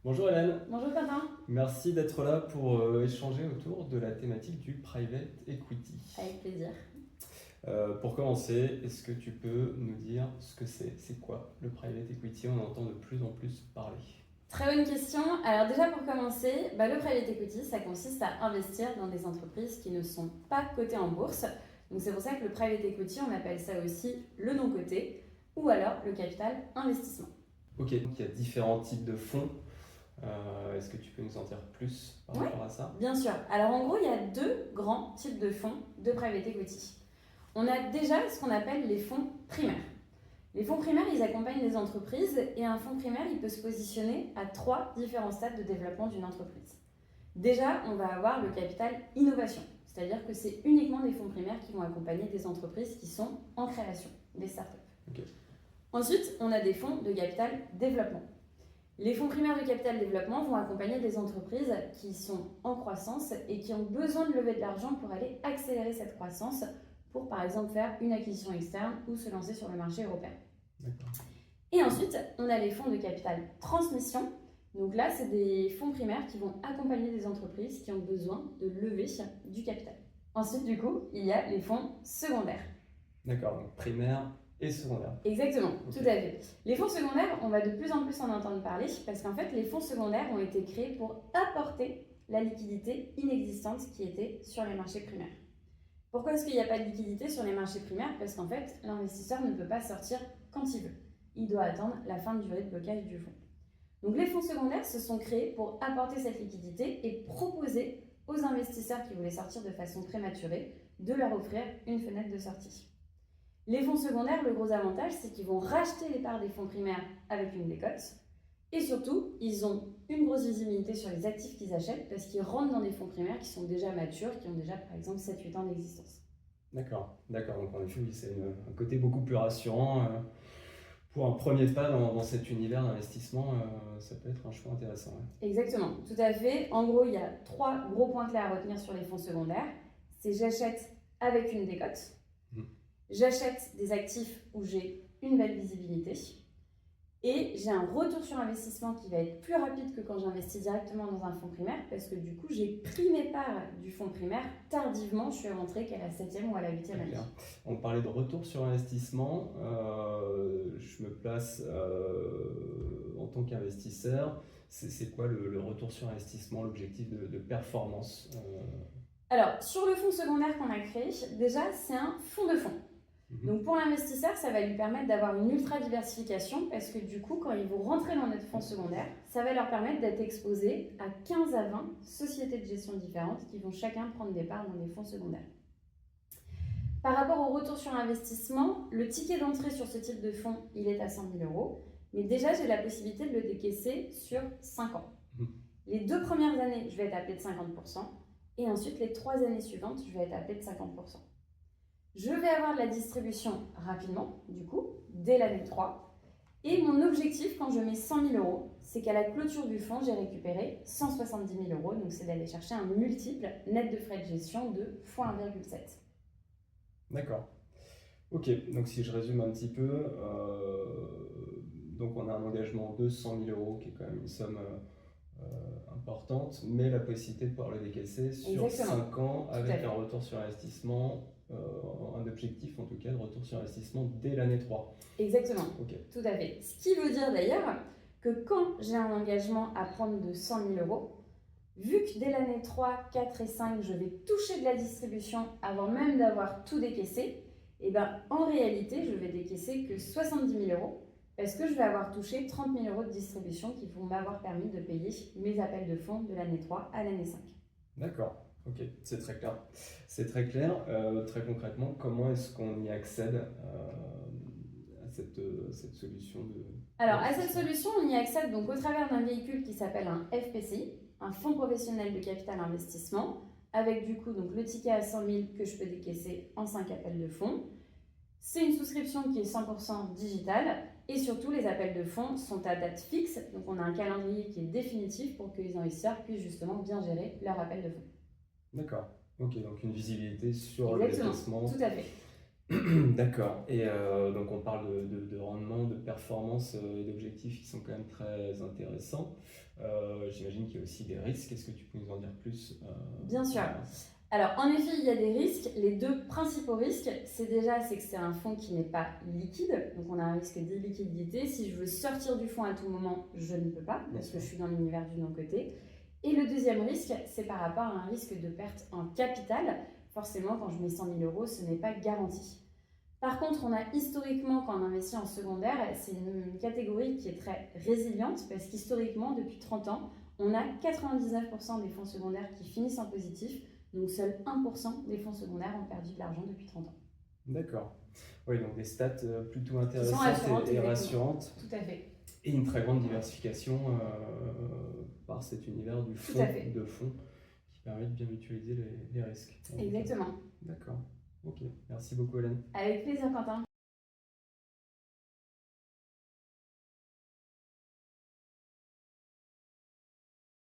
Bonjour Hélène, Bonjour Quentin, merci d'être là pour échanger autour de la thématique du private equity. avec plaisir. Pour commencer, est-ce que tu peux nous dire ce que c'est? C'est quoi le private equity? On en entend de plus en plus parler. Très bonne question. Alors déjà pour commencer, le private equity, ça consiste à investir dans des entreprises qui ne sont pas cotées en bourse. Donc c'est pour ça que le private equity, on appelle ça aussi le non coté ou alors le capital investissement. Ok, donc il y a différents types de fonds. Est-ce que tu peux nous en dire plus par Ouais. rapport à ça? Bien sûr. Alors en gros, il y a deux grands types de fonds de private equity. On a déjà ce qu'on appelle les fonds primaires. Les fonds primaires, ils accompagnent les entreprises et un fonds primaire, il peut se positionner à 3 différents stades de développement d'une entreprise. Déjà, on va avoir le capital innovation, c'est-à-dire que c'est uniquement des fonds primaires qui vont accompagner des entreprises qui sont en création, des startups. Ok. Ensuite, on a des fonds de capital développement. Les fonds primaires de capital développement vont accompagner des entreprises qui sont en croissance et qui ont besoin de lever de l'argent pour aller accélérer cette croissance, pour par exemple faire une acquisition externe ou se lancer sur le marché européen. D'accord. Et ensuite, on a les fonds de capital transmission. Donc là, c'est des fonds primaires qui vont accompagner des entreprises qui ont besoin de lever du capital. Ensuite, du coup, il y a les fonds secondaires. D'accord, donc primaire et secondaire. Exactement, Ok. tout à fait. Les fonds secondaires, on va de plus en plus en entendre parler parce qu'en fait, les fonds secondaires ont été créés pour apporter la liquidité inexistante qui était sur les marchés primaires. Pourquoi est-ce qu'il n'y a pas de liquidité sur les marchés primaires? Parce qu'en fait, l'investisseur ne peut pas sortir quand il veut. Il doit attendre la fin de durée de blocage du fonds. Donc les fonds secondaires se sont créés pour apporter cette liquidité et proposer aux investisseurs qui voulaient sortir de façon prématurée de leur offrir une fenêtre de sortie. Les fonds secondaires, le gros avantage, c'est qu'ils vont racheter les parts des fonds primaires avec une décote. Et surtout, ils ont une grosse visibilité sur les actifs qu'ils achètent parce qu'ils rentrent dans des fonds primaires qui sont déjà matures, qui ont déjà par exemple 7-8 ans d'existence. D'accord. Donc en effet, oui, c'est un côté beaucoup plus rassurant. Pour un premier pas dans cet univers d'investissement, ça peut être un choix intéressant. Ouais. Exactement, tout à fait. En gros, il y a 3 gros points clés à retenir sur les fonds secondaires. C'est j'achète avec une décote, j'achète des actifs où j'ai une belle visibilité et j'ai un retour sur investissement qui va être plus rapide que quand j'investis directement dans un fonds primaire parce que du coup, j'ai pris mes parts du fonds primaire tardivement. Je suis rentrée qu'à la 7e ou à la 8e année. On parlait de retour sur investissement. Je me place en tant qu'investisseur. C'est quoi le retour sur investissement, l'objectif de performance? Alors, sur le fonds secondaire qu'on a créé, déjà, c'est un fonds de fonds. Donc pour l'investisseur, ça va lui permettre d'avoir une ultra diversification parce que du coup, quand ils vont rentrer dans notre fonds secondaire, ça va leur permettre d'être exposés à 15 à 20 sociétés de gestion différentes qui vont chacun prendre des parts dans des fonds secondaires. Par rapport au retour sur investissement, le ticket d'entrée sur ce type de fonds, il est à 100 000 €. Mais déjà, j'ai la possibilité de le décaisser sur 5 ans. Les 2 premières années, je vais être appelé de 50%. Et ensuite, les 3 années suivantes, je vais être appelé de 50%. Je vais avoir de la distribution rapidement, du coup, dès l'année 3. Et mon objectif, quand je mets 100 000 €, c'est qu'à la clôture du fonds, j'ai récupéré 170 000 €. Donc, c'est d'aller chercher un multiple net de frais de gestion de x1,7. D'accord. Ok, donc si je résume un petit peu, donc on a un engagement de 100 000 € qui est quand même une somme importante, mais la possibilité de pouvoir le décaisser sur Exactement. 5 ans Tout à avec fait. un retour sur investissement, un objectif en tout cas de retour sur investissement dès l'année 3. Exactement, Ok. tout à fait. Ce qui veut dire d'ailleurs que quand j'ai un engagement à prendre de 100 000 €, vu que dès l'année 3, 4 et 5, je vais toucher de la distribution avant même d'avoir tout décaissé, et en réalité, je vais décaisser que 70 000 € parce que je vais avoir touché 30 000 € de distribution qui vont m'avoir permis de payer mes appels de fonds de l'année 3 à l'année 5. D'accord, ok, c'est très clair. C'est très clair. Très concrètement, comment est-ce qu'on y accède à cette solution de... Alors, à cette solution, on y accède donc au travers d'un véhicule qui s'appelle un FPCI, un fonds professionnel de capital investissement, avec du coup donc le ticket à 100 000 que je peux décaisser en 5 appels de fonds. C'est une souscription qui est 100% digitale et surtout les appels de fonds sont à date fixe, donc on a un calendrier qui est définitif pour que les investisseurs puissent justement bien gérer leur appel de fonds. D'accord, ok, donc une visibilité sur le Exactement, décaissement. tout à fait. D'accord. Et donc on parle de rendement, de performance et d'objectifs qui sont quand même très intéressants. J'imagine qu'il y a aussi des risques. Est-ce que tu peux nous en dire plus Bien sûr. voilà. Alors, en effet, il y a des risques. Les deux principaux risques, c'est que c'est un fonds qui n'est pas liquide. Donc, on a un risque d'illiquidité. Si je veux sortir du fonds à tout moment, je ne peux pas parce que je suis dans l'univers du non-coté. Et le deuxième risque, c'est par rapport à un risque de perte en capital. Forcément, quand je mets 100 000 euros, ce n'est pas garanti. Par contre, on a historiquement, quand on investit en secondaire, c'est une catégorie qui est très résiliente parce qu'historiquement, depuis 30 ans, on a 99% des fonds secondaires qui finissent en positif. Donc, seul 1% des fonds secondaires ont perdu de l'argent depuis 30 ans. D'accord. Oui, donc des stats plutôt Qui sont intéressantes rassurantes, et exactement. rassurantes. Tout à fait. Et une très grande diversification par cet univers du Tout à fait. fonds, de fonds qui permet de bien mutualiser les risques. Exactement. D'accord. Ok. Merci beaucoup, Hélène. Avec plaisir, Quentin.